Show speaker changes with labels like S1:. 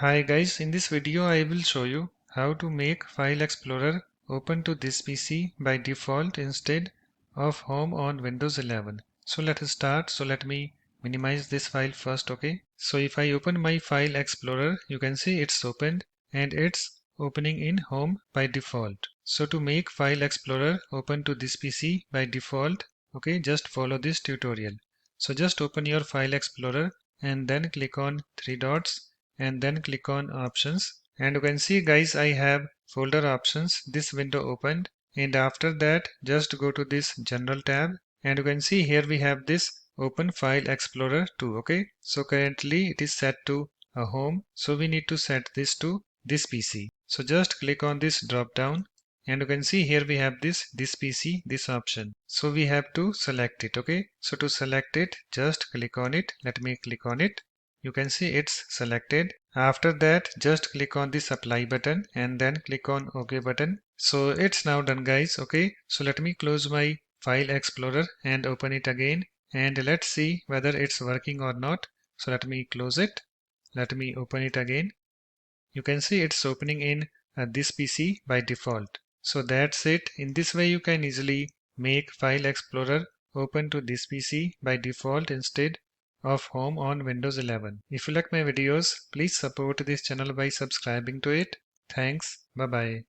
S1: Hi guys, in this video I will show you how to make File Explorer open to this PC by default instead of home on Windows 11. So let us start. So let me minimize this file first, okay? So if I open my File Explorer, you can see it's opened and it's opening in home by default. So to make File Explorer open to this PC by default, okay, just follow this tutorial. So just open your File Explorer and then click on three dots and then click on options, and you can see guys I have folder options. This window opened, and after that just go to this general tab, and you can see here we have this open file explorer 2. Okay, so currently it is set to a home, so we need to set this to this PC. So just click on this drop down, and you can see here we have this PC, this option, so we have to select it. Okay, so to select it just click on it. Let me click on it. You can see it's selected. After that just click on this apply button and then click on OK button. So it's now done guys. Okay, so let me close my file explorer and open it again, and let's see whether it's working or not. So let me close it. Let me open it again. You can see it's opening in this PC by default. So that's it. In this way you can easily make File Explorer open to this PC by default instead of home on Windows 11. If you like my videos, please support this channel by subscribing to it. Thanks. Bye bye.